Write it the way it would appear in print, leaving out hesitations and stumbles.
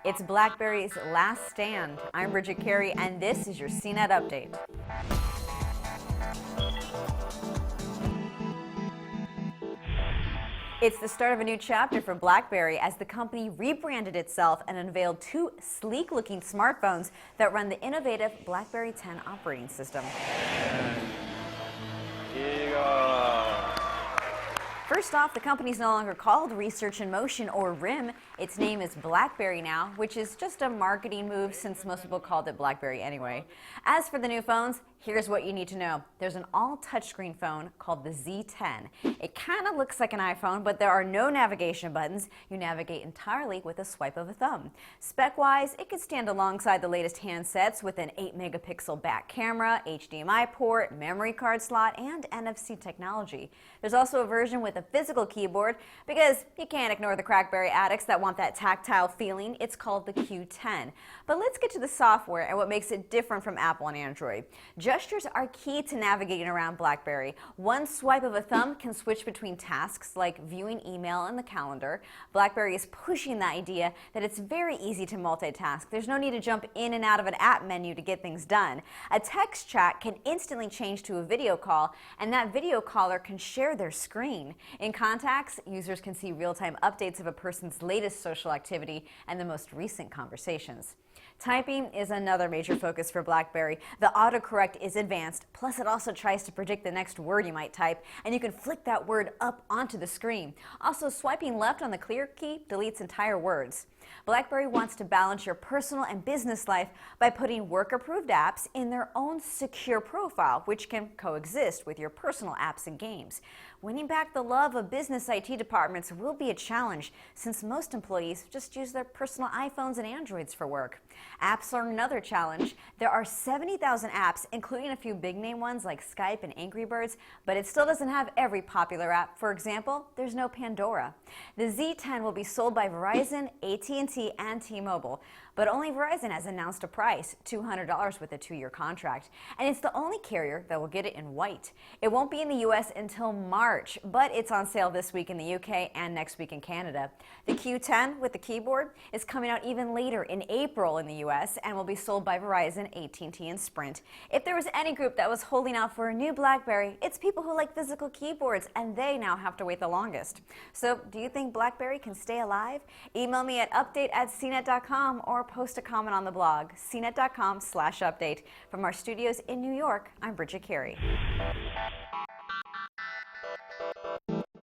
It's BlackBerry's last stand. I'm Bridget Carey, and this is your CNET update. It's the start of a new chapter for BlackBerry as the company rebranded itself and unveiled two sleek-looking smartphones that run the innovative BlackBerry 10 operating system. First off, the company's no longer called Research in Motion or RIM. Its name is BlackBerry now, which is just a marketing move since most people called it BlackBerry anyway. As for the new phones, here's what you need to know. There's an all-touchscreen phone called the Z10. It kind of looks like an iPhone, but there are no navigation buttons. You navigate entirely with a swipe of a thumb. Spec-wise, it could stand alongside the latest handsets with an 8-megapixel back camera, HDMI port, memory card slot, and NFC technology. There's also a version with a physical keyboard because you can't ignore the Crackberry addicts that want that tactile feeling. It's called the Q10. But let's get to the software and what makes it different from Apple and Android. Gestures are key to navigating around BlackBerry. One swipe of a thumb can switch between tasks like viewing email and the calendar. BlackBerry is pushing the idea that it's very easy to multitask. There's no need to jump in and out of an app menu to get things done. A text chat can instantly change to a video call, and that video caller can share their screen. In Contacts, users can see real-time updates of a person's latest social activity and the most recent conversations. Typing is another major focus for BlackBerry. The autocorrect is advanced, plus it also tries to predict the next word you might type, and you can flick that word up onto the screen. Also, swiping left on the clear key deletes entire words. BlackBerry wants to balance your personal and business life by putting work-approved apps in their own secure profile, which can coexist with your personal apps and games. Winning back the love of business IT departments will be a challenge since most employees just use their personal iPhones and Androids for work. Apps are another challenge. There are 70,000 apps, including a few big-name ones like Skype and Angry Birds, but it still doesn't have every popular app. For example, there's no Pandora. The Z10 will be sold by Verizon, AT&T, and T-Mobile, but only Verizon has announced a price, $200 with a 2-year contract, and it's the only carrier that will get it in white. It won't be in the U.S. until March, but it's on sale this week in the UK and next week in Canada. The Q10 with the keyboard is coming out even later in April in the U.S. and will be sold by Verizon, AT&T, and Sprint. If there was any group that was holding out for a new BlackBerry, it's people who like physical keyboards, and they now have to wait the longest. So, do you think BlackBerry can stay alive? Email me at update@cnet.com or post a comment on the blog, cnet.com/update. From our studios in New York, I'm Bridget Carey.